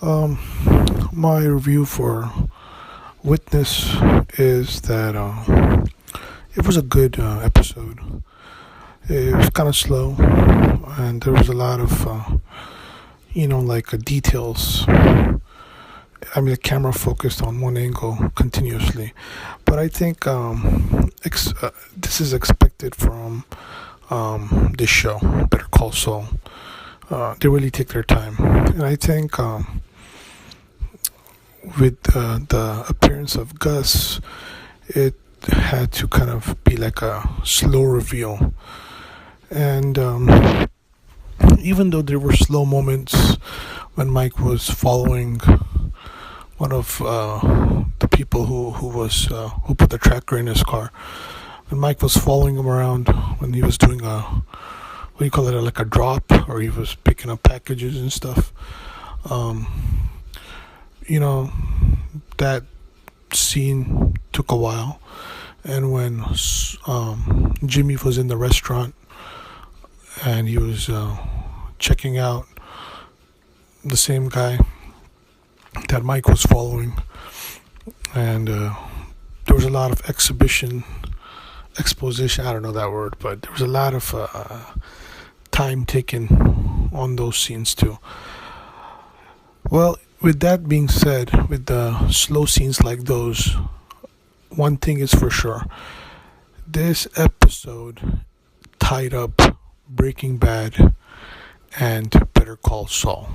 Um, my review for Witness is that it was a good episode. It was kind of slow, and there was a lot of, details. I mean, the camera focused on one angle continuously, but I think this is expected from this show, Better Call Saul. They really take their time, and I think with the appearance of Gus, it had to kind of be like a slow reveal. And even though there were slow moments when Mike was following one of the people who put the tracker in his car, when Mike was following him around when he was doing a what do you call it, like a drop, or he was picking up packages and stuff. Um, you know, that scene took a while. And when Jimmy was in the restaurant and he was checking out the same guy that Mike was following, and there was a lot of exposition, I don't know that word, but there was a lot of time taken on those scenes too. Well, with that being said, with the slow scenes like those, one thing is for sure. This episode tied up Breaking Bad and Better Call Saul.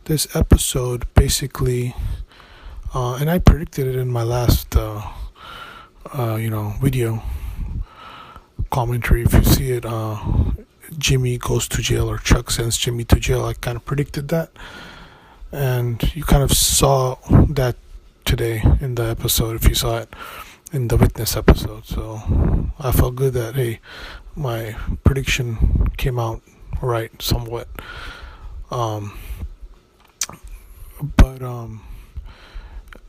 This episode basically, and I predicted it in my last, video commentary. If you see it, Jimmy goes to jail, or Chuck sends Jimmy to jail. I kind of predicted that, and you kind of saw that today in the episode, if you saw it in the Witness episode. So I felt good that, hey, my prediction came out right somewhat. But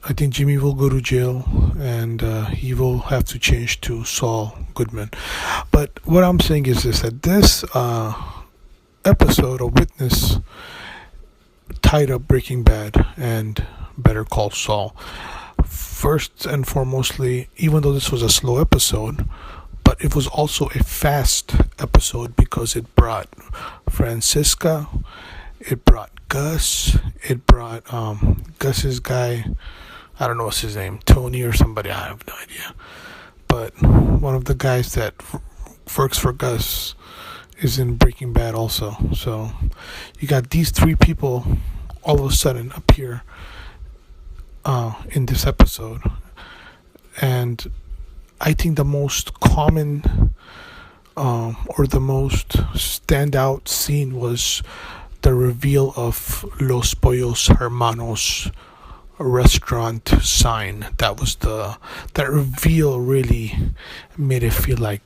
I think Jimmy will go to jail, and he will have to change to Saul Goodman. But what I'm saying is this, that this episode of Witness tied up Breaking Bad and Better Call Saul. First and foremostly, even though this was a slow episode, but it was also a fast episode because it brought Francisca, it brought Gus, it brought Gus's guy, I don't know what's his name, Tony or somebody, I have no idea. But one of the guys that works for Gus is in Breaking Bad also. So you got these three people all of a sudden appear in this episode. And I think the most common or the most standout scene was the reveal of Los Pollos Hermanos restaurant sign. That reveal really made it feel like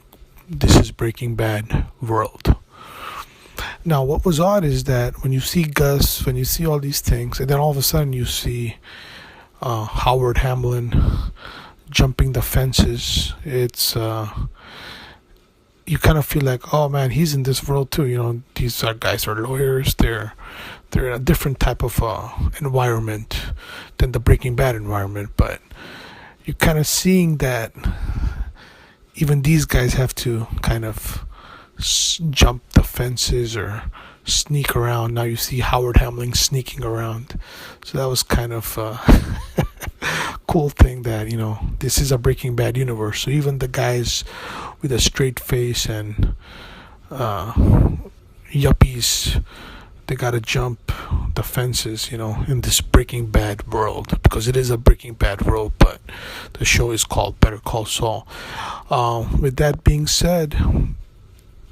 this is Breaking Bad world. Now, what was odd is that when you see Gus, when you see all these things, and then all of a sudden you see Howard Hamlin jumping the fences, it's you kind of feel like, oh man, he's in this world too. You know, these guys are lawyers. They're in a different type of environment than the Breaking Bad environment. But you're kind of seeing that even these guys have to kind of jump the fences or sneak around. Now you see Howard Hamlin sneaking around. So that was kind of cool thing that, you know, this is a Breaking Bad universe. So even the guys with a straight face and yuppies, they gotta jump the fences, you know, in this Breaking Bad world, because it is a Breaking Bad world, but the show is called Better Call Saul. With that being said,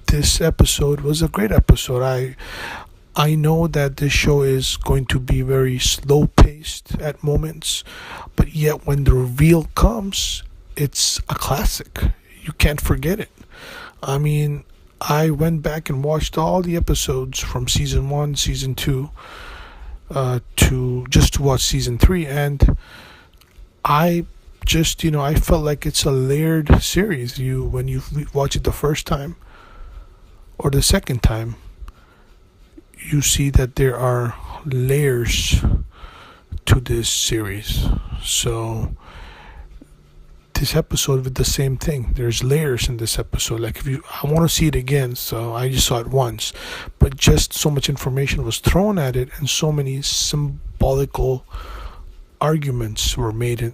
this episode was a great episode. I know that this show is going to be very slow paced at moments, but yet when the reveal comes, it's a classic. You can't forget it. I mean, I went back and watched all the episodes from season 1, season 2, to watch season 3, and I just, I felt like it's a layered series. When you watch it the first time or the second time, you see that there are layers to this series. So this episode with the same thing. There's layers in this episode. Like I want to see it again, so I just saw it once, but just so much information was thrown at it, and so many symbolical arguments were made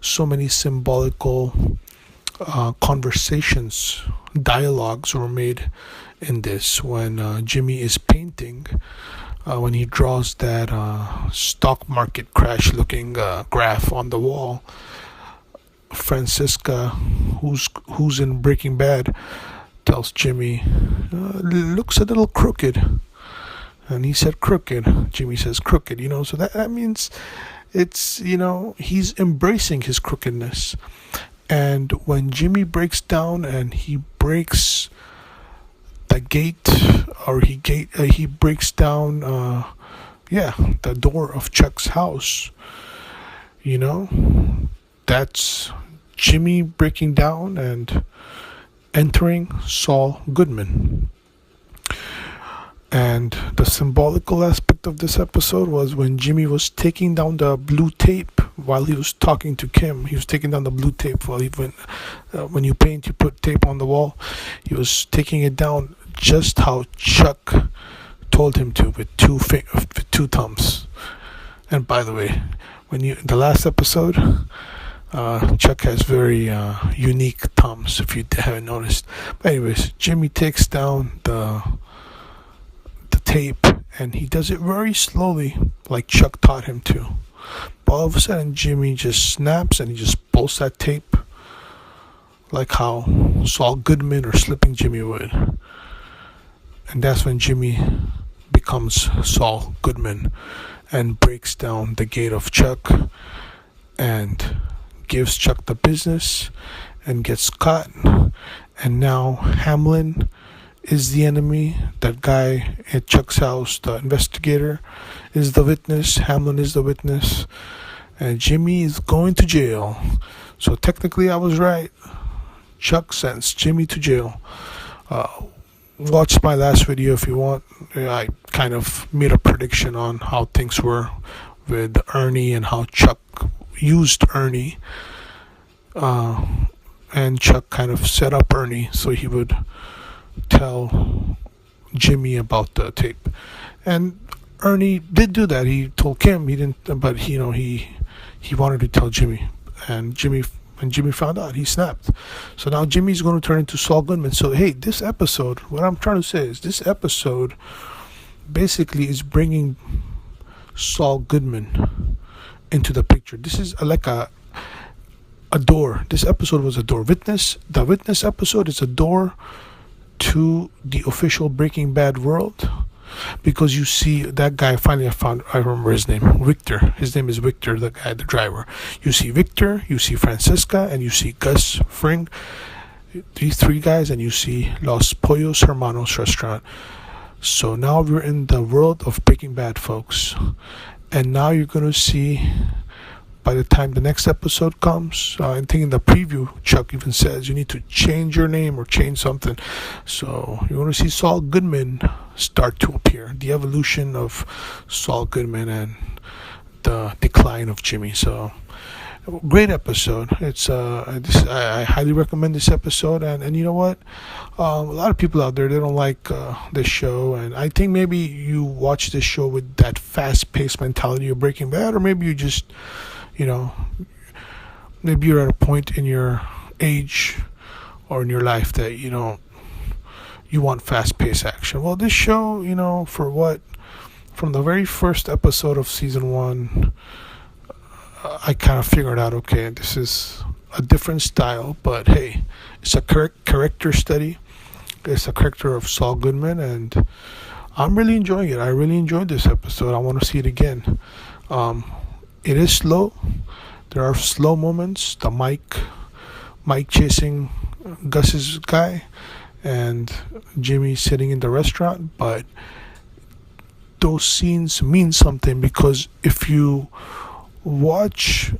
so many symbolical conversations, dialogues were made in this. When Jimmy is painting, when he draws that stock market crash looking graph on the wall, Francisca, who's in Breaking Bad, tells Jimmy, looks a little crooked. And he said crooked. Jimmy says crooked, so that means it's, he's embracing his crookedness. And when Jimmy breaks down and he breaks the gate, or he breaks down, the door of Chuck's house, that's Jimmy breaking down and entering Saul Goodman. And the symbolical aspect of this episode was when Jimmy was taking down the blue tape while he was talking to Kim. He was taking down the blue tape while when you paint, you put tape on the wall. He was taking it down just how Chuck told him to, with two thumbs. And by the way, the last episode, Chuck has very unique thumbs, if you haven't noticed. But anyways, Jimmy takes down the tape, and he does it very slowly, like Chuck taught him to. But all of a sudden, Jimmy just snaps and he just pulls that tape, like how Saul Goodman or Slipping Jimmy would. And that's when Jimmy becomes Saul Goodman and breaks down the gate of Chuck and gives Chuck the business and gets caught. And now Hamlin is the enemy. That guy at Chuck's house, the investigator, is the witness. Hamlin is the witness. And Jimmy is going to jail. So technically I was right. Chuck sends Jimmy to jail. Watch my last video if you want. I kind of made a prediction on how things were with Ernie and how Chuck used Ernie. And Chuck kind of set up Ernie so he would tell Jimmy about the tape. And Ernie did do that. He told Kim, he didn't, but he wanted to tell Jimmy. And when Jimmy found out, he snapped. So now Jimmy's going to turn into Saul Goodman. So hey, this episode, what I'm trying to say is, this episode basically is bringing Saul Goodman into the picture. This is like a door. This episode was a door. The witness episode is a door to the official Breaking Bad world, because you see that guy. Finally I remember his name, Victor. His name is Victor, the guy, the driver. You see Victor, you see Francisca, and you see Gus Fring, these three guys, and you see Los Pollos Hermanos restaurant. So now we're in the world of Breaking Bad, folks. And now you're going to see, by the time the next episode comes, I think in the preview, Chuck even says you need to change your name or change something. So you're going to see Saul Goodman start to appear. The evolution of Saul Goodman and the decline of Jimmy. So great episode. It's I highly recommend this episode. And you know what? A lot of people out there, they don't like this show. And I think maybe you watch this show with that fast-paced mentality of Breaking Bad, or maybe you just, maybe you're at a point in your age or in your life that you want fast-paced action. Well, this show, from the very first episode of season 1, I kind of figured out, okay, this is a different style, but hey, it's a character study. It's a character of Saul Goodman, and I'm really enjoying it. I really enjoyed this episode. I want to see it again. It is slow. There are slow moments. The Mike chasing Gus's guy, and Jimmy sitting in the restaurant. But those scenes mean something, because if you watch,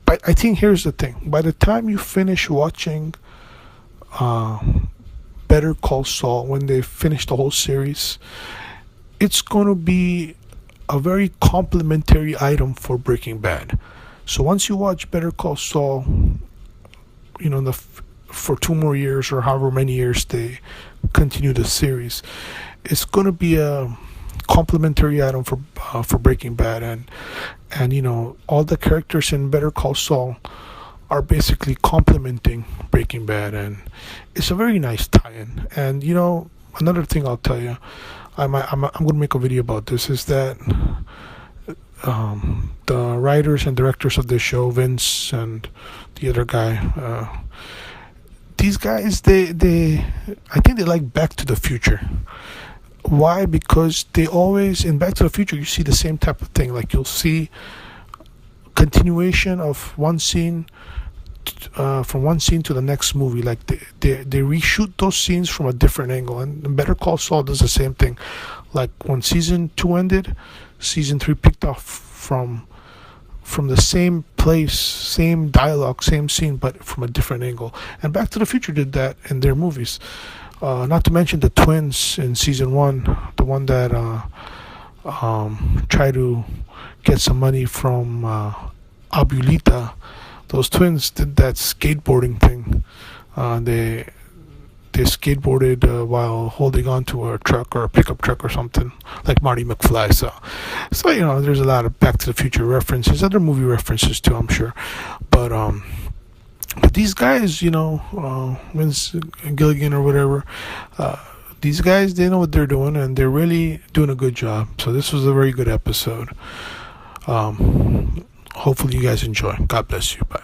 but I think here's the thing. By the time you finish watching Better Call Saul, when they finish the whole series, it's going to be a very complimentary item for Breaking Bad. So once you watch Better Call Saul, for 2 more years or however many years they continue the series, it's going to be a complimentary item for Breaking Bad, and all the characters in Better Call Saul are basically complementing Breaking Bad, and it's a very nice tie-in. And another thing I'll tell you, I'm going to make a video about this, is that the writers and directors of this show, Vince and the other guy, these guys, they I think they like Back to the Future. Why? Because they always, in Back to the Future, you see the same type of thing. Like, you'll see continuation of one scene, from one scene to the next movie. Like, they reshoot those scenes from a different angle. And Better Call Saul does the same thing. Like, when season 2 ended, season 3 picked off from the same place, same dialogue, same scene, but from a different angle. And Back to the Future did that in their movies. Not to mention the twins in season 1, the one that tried to get some money from Abulita. Those twins did that skateboarding thing. They skateboarded while holding on to a truck or a pickup truck or something, like Marty McFly. So there's a lot of Back to the Future references, other movie references too, I'm sure. But these guys, Vince Gilligan or whatever, these guys, they know what they're doing, and they're really doing a good job. So this was a very good episode. Hopefully you guys enjoy. God bless you. Bye.